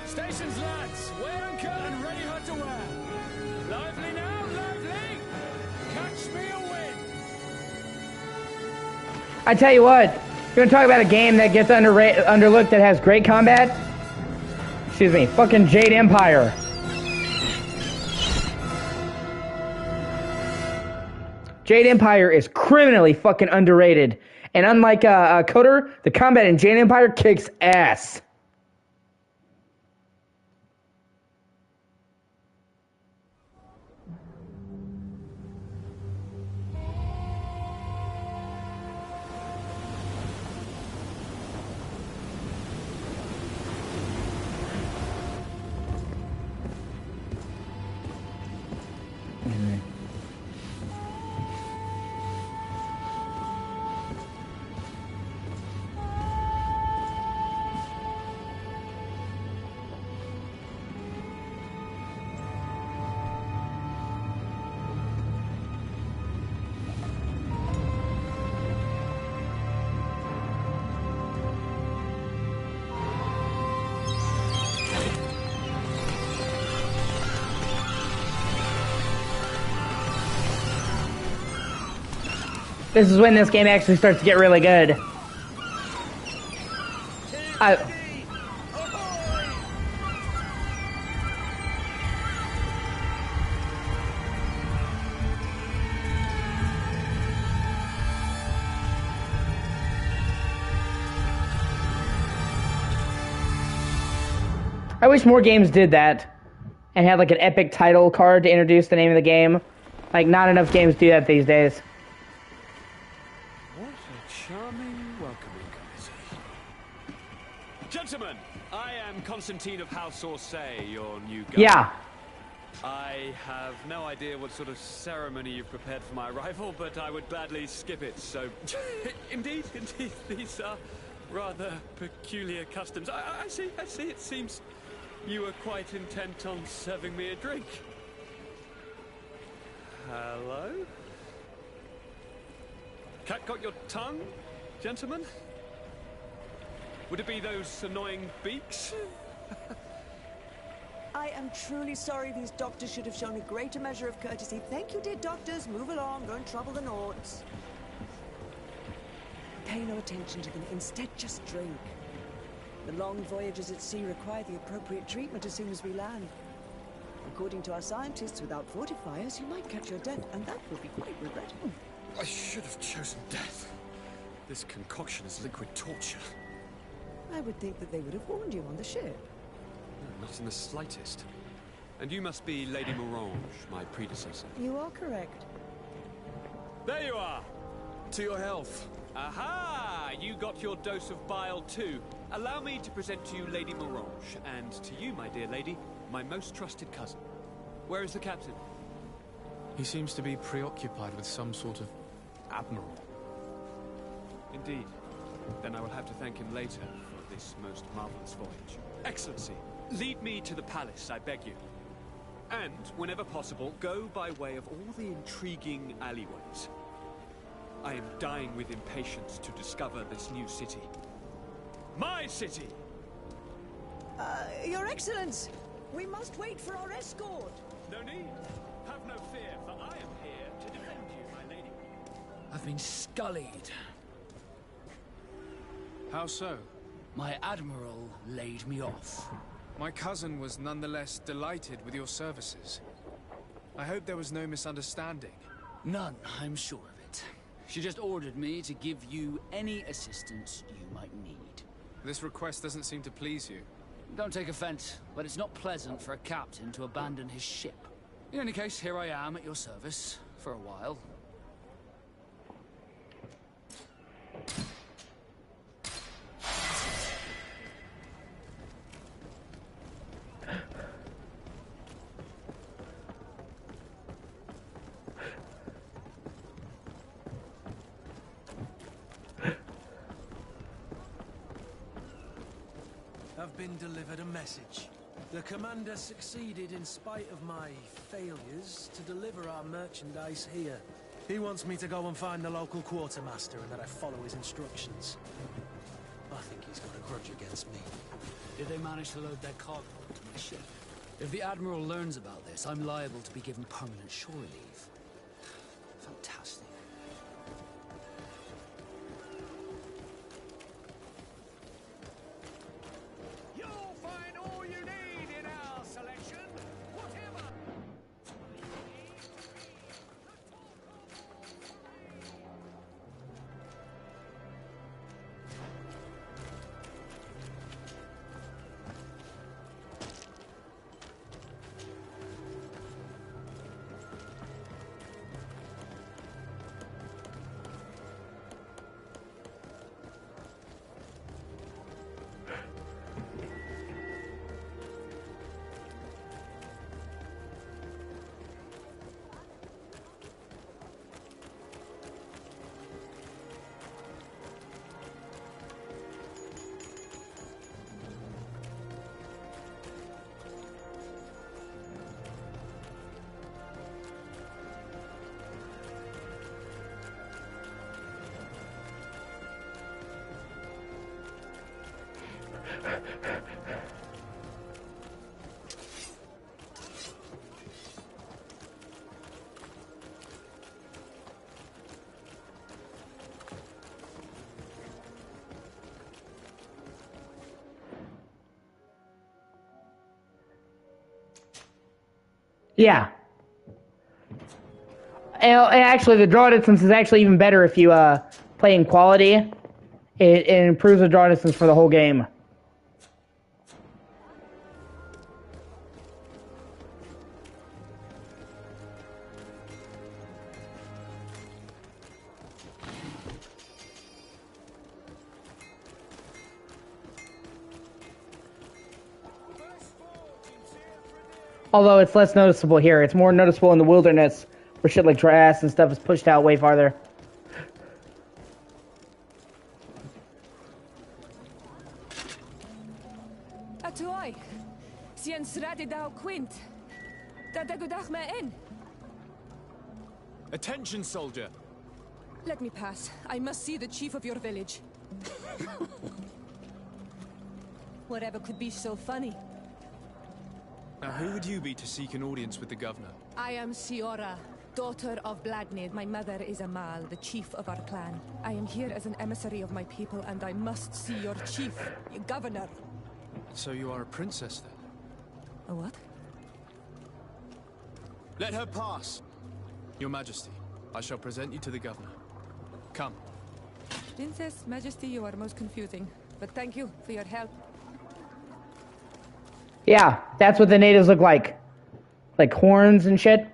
Stations, lads! Wear and cut and ready hot to wear. Lively now, lively! Catch me a win! I tell you what, you want to talk about a game that gets underlooked that has great combat? Excuse me, fucking Jade Empire. Jade Empire is criminally fucking underrated. And unlike Coder, the combat in Jade Empire kicks ass. This is when this game actually starts to get really good. I wish more games did that and had like an epic title card to introduce the name of the game. Like, not enough games do that these days. What a charming welcoming committee. Gentlemen, I am Constantine of House Orsay, your new governor. Yeah. I have no idea what sort of ceremony you've prepared for my arrival, but I would gladly skip it, so... indeed, these are rather peculiar customs. I see, it seems you are quite intent on serving me a drink. Hello? Cat got your tongue, gentlemen? Would it be those annoying beaks? I am truly sorry. These doctors should have shown a greater measure of courtesy. Thank you, dear doctors. Move along. Don't trouble the Nords. Pay no attention to them. Instead, just drink. The long voyages at sea require the appropriate treatment as soon as we land. According to our scientists, without fortifiers, you might catch your death, and that would be quite regrettable. I should have chosen death. This concoction is liquid torture. I would think that they would have warned you on the ship. No, not in the slightest. And you must be Lady Morange, my predecessor. You are correct. There you are! To your health. Aha! You got your dose of bile too. Allow me to present to you Lady Morange, and to you, my dear lady, my most trusted cousin. Where is the captain? He seems to be preoccupied with some sort of admiral. Indeed. Then I will have to thank him later for this most marvelous voyage. Excellency, lead me to the palace, I beg you. And, whenever possible, go by way of all the intriguing alleyways. I am dying with impatience to discover this new city. My city! Your Excellence! We must wait for our escort! No need. Have no fear, for I am here to defend you, my lady. I've been scullied. How so? My admiral laid me off. My cousin was nonetheless delighted with your services. I hope there was no misunderstanding. None, I'm sure of it. She just ordered me to give you any assistance you might need. This request doesn't seem to please you. Don't take offense, but it's not pleasant for a captain to abandon his ship. In any case, here I am at your service, for a while. I've been delivered a message. The commander succeeded in spite of my failures to deliver our merchandise here. He wants me to go and find the local quartermaster and that I follow his instructions. I think he's got a grudge against me. Did they manage to load their cargo onto my ship? If the Admiral learns about this, I'm liable to be given permanent shore leave. Fantastic. You'll find all you need in our selection, whatever. Yeah. And actually, the draw distance is actually even better if you play in quality. It improves the draw distance for the whole game. Although it's less noticeable here. It's more noticeable in the wilderness, where shit like grass and stuff is pushed out way farther. Atuai, sien sradi dau quint. Dadagudach me in. Attention, soldier. Let me pass. I must see the chief of your village. Whatever could be so funny. Now, who would you be to seek an audience with the governor? I am Siora, daughter of Blagnid. My mother is Amal, the chief of our clan. I am here as an emissary of my people, and I must see your chief, your governor. So you are a princess, then? A what? Let her pass! Your Majesty, I shall present you to the governor. Come. Princess, Majesty, you are most confusing. But thank you for your help. Yeah, that's what the natives look like. Like horns and shit.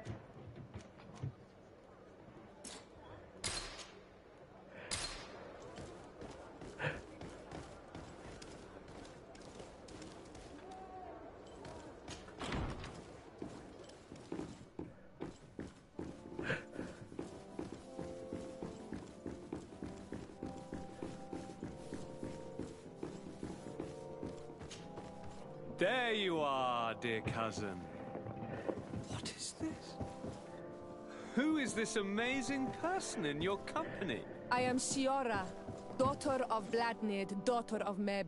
There you are, dear cousin. What is this? Who is this amazing person in your company? I am Siora, daughter of Bladnid, daughter of Meb.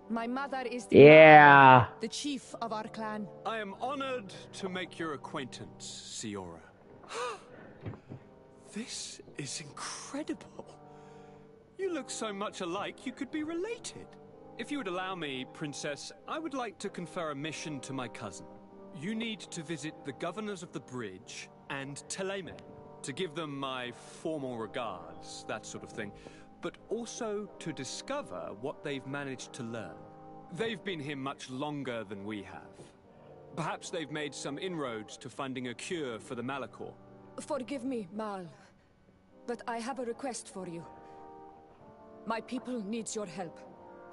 My mother is the chief of our clan. I am honored to make your acquaintance, Siora. This is incredible. You look so much alike you could be related. If you would allow me, Princess, I would like to confer a mission to my cousin. You need to visit the governors of the bridge and Teleme to give them my formal regards, that sort of thing, but also to discover what they've managed to learn. They've been here much longer than we have. Perhaps they've made some inroads to finding a cure for the Malachor. Forgive me, Mal, but I have a request for you. My people needs your help.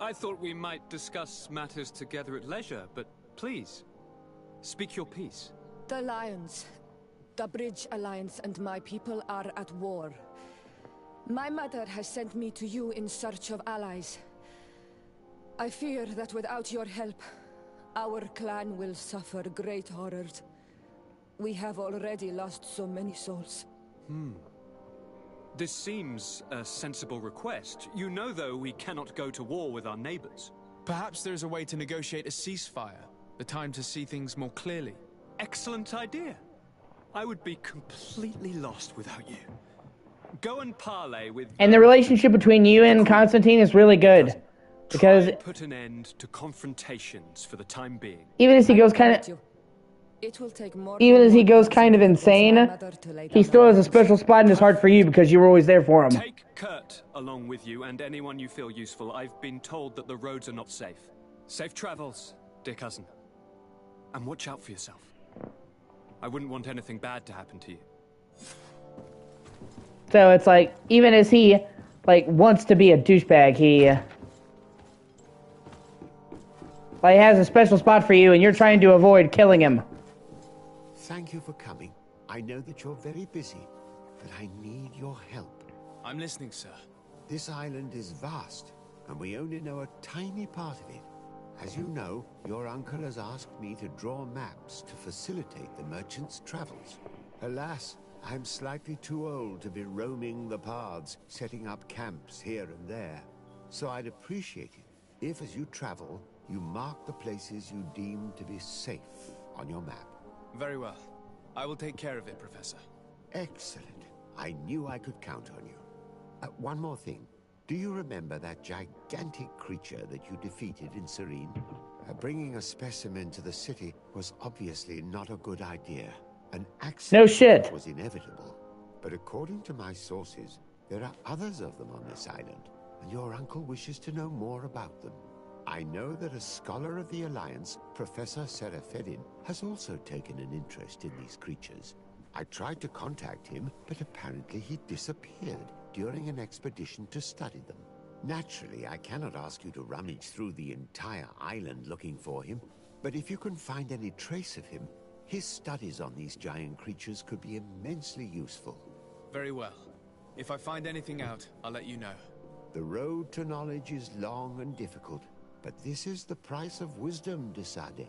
I thought we might discuss matters together at leisure, but please, speak your piece. The Lions, the Bridge Alliance and my people are at war. My mother has sent me to you in search of allies. I fear that without your help, our clan will suffer great horrors. We have already lost so many souls. This seems a sensible request. You know, though, we cannot go to war with our neighbors. Perhaps there's a way to negotiate a ceasefire. The time to see things more clearly. Excellent idea. I would be completely lost without you. Go and parley with... And the relationship between you and Constantine is really good. Because put an end to confrontations for the time being. even as he goes kind of... Even as he goes kind of insane, he still has a special spot in his heart for you because you were always there for him. Take Kurt along with you and anyone you feel useful. I've been told that the roads are not safe. Safe travels, dear cousin. And watch out for yourself. I wouldn't want anything bad to happen to you. So it's like, even as he, like, wants to be a douchebag, he has a special spot for you and you're trying to avoid killing him. Thank you for coming. I know that you're very busy, but I need your help. I'm listening, sir. This island is vast, and we only know a tiny part of it. As you know, your uncle has asked me to draw maps to facilitate the merchant's travels. Alas, I'm slightly too old to be roaming the paths, setting up camps here and there. So I'd appreciate it if, as you travel, you mark the places you deem to be safe on your map. Very well. I will take care of it, Professor. Excellent. I knew I could count on you. One more thing. Do you remember that gigantic creature that you defeated in Serene? Bringing a specimen to the city was obviously not a good idea. An accident was inevitable. But according to my sources, there are others of them on this island, and your uncle wishes to know more about them. I know that a scholar of the Alliance, Professor Serafedin, has also taken an interest in these creatures. I tried to contact him, but apparently he disappeared during an expedition to study them. Naturally, I cannot ask you to rummage through the entire island looking for him, but if you can find any trace of him, his studies on these giant creatures could be immensely useful. Very well. If I find anything out, I'll let you know. The road to knowledge is long and difficult, but this is the price of wisdom, de Sade.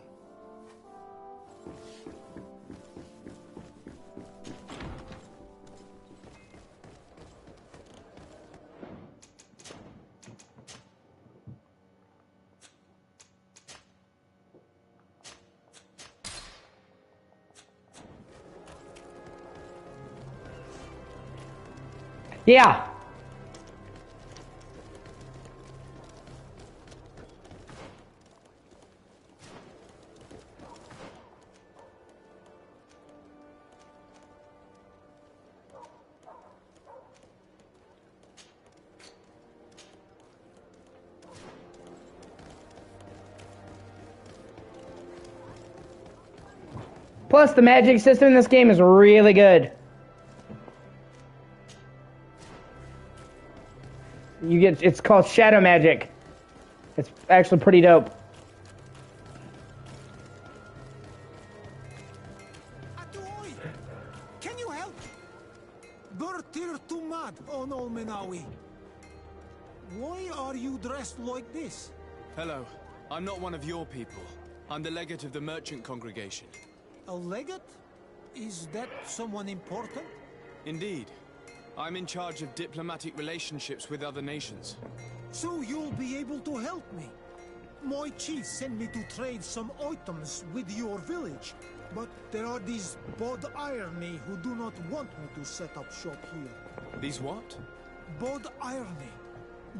Yeah. Plus, the magic system in this game is really good. It's called shadow magic. It's actually pretty dope. Can you help? Bertir Tumad on Olmenawi. Why are you dressed like this? Hello. I'm not one of your people. I'm the legate of the merchant congregation. A legate? Is that someone important? Indeed. I'm in charge of diplomatic relationships with other nations. So you'll be able to help me. My chief sent me to trade some items with your village, but there are these Bod Irony who do not want me to set up shop here. These what? Bod Irony.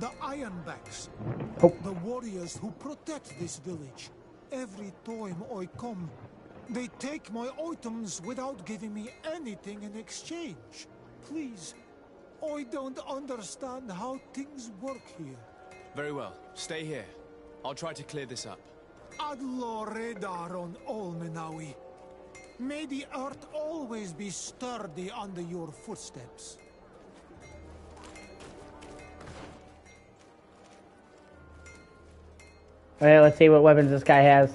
The Ironbacks. The warriors who protect this village. Every time I come, they take my items without giving me anything in exchange. Please, I don't understand how things work here. Very well. Stay here. I'll try to clear this up. Adlo Redar on Olmenawi. May the earth always be sturdy under your footsteps. Alright, let's see what weapons this guy has.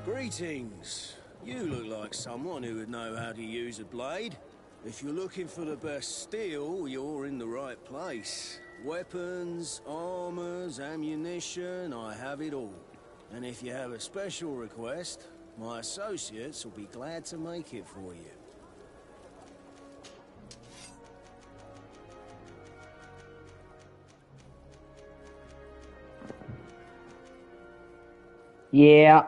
Greetings. You look like someone who would know how to use a blade. If you're looking for the best steel, you're in the right place. Weapons, armors, ammunition, I have it all. And if you have a special request, my associates will be glad to make it for you. Yeah.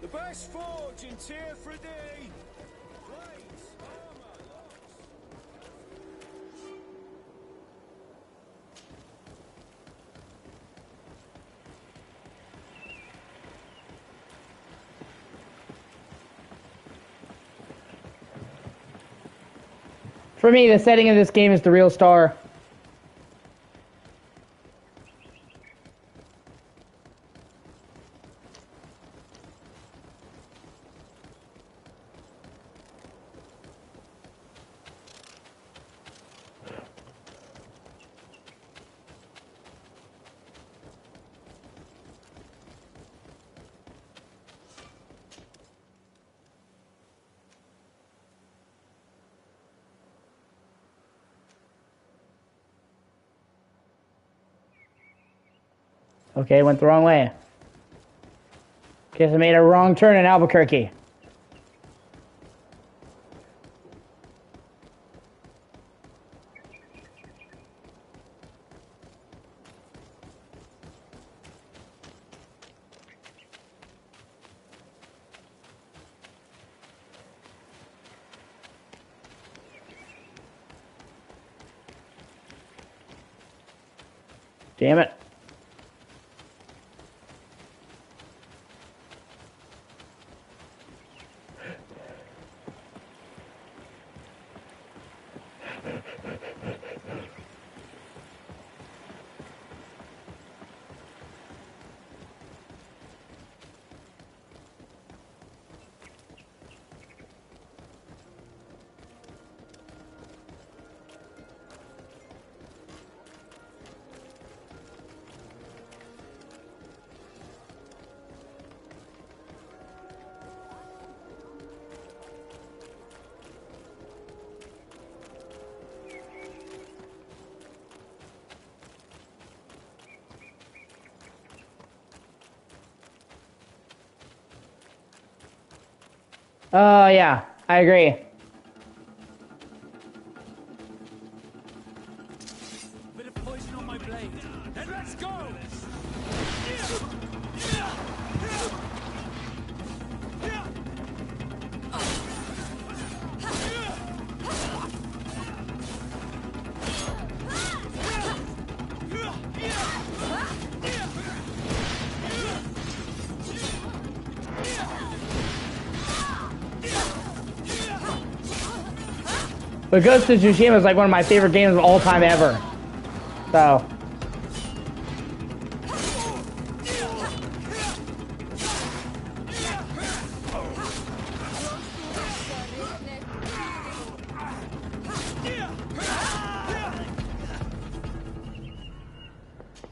The best forge in Tier 3D! Blades, armor, locks. For me, the setting of this game is the real star. Okay, went the wrong way. Guess I made a wrong turn in Albuquerque. Damn it. Oh, yeah, I agree. Bit of poison on my blade. Then let's go! But Ghost of Tsushima is like one of my favorite games of all time ever. So.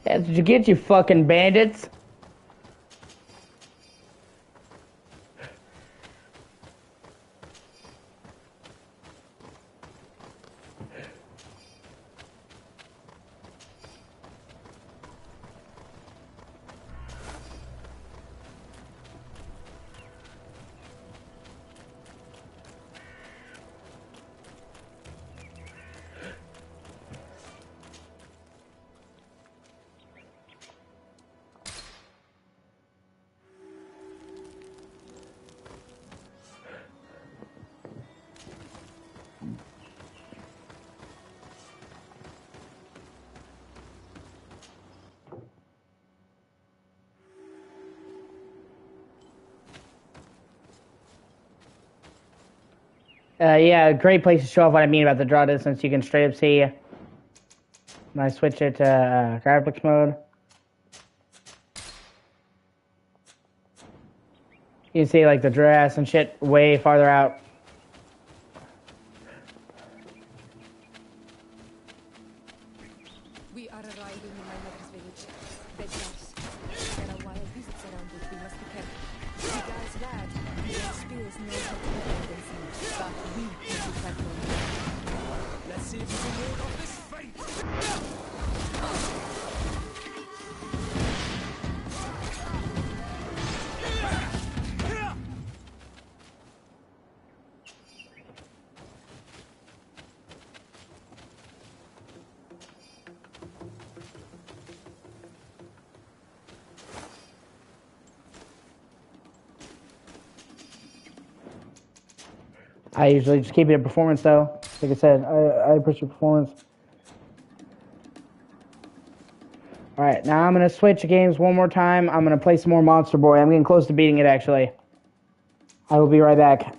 That's what you get, you fucking bandits. Yeah, great place to show off what I mean about the draw distance. You can straight up see when I switch it to graphics mode. You can see like the dress and shit way farther out. We are arriving my mother's village. Bedlars. There are wild beasts around which we must be careful. The guy's lad. Their spears know how to defend themselves, but we must be careful. Let's see if you can ward off this fate! I usually just keep it a performance, though. Like I said, I appreciate performance. Alright, now I'm going to switch games one more time. I'm going to play some more Monster Boy. I'm getting close to beating it, actually. I will be right back.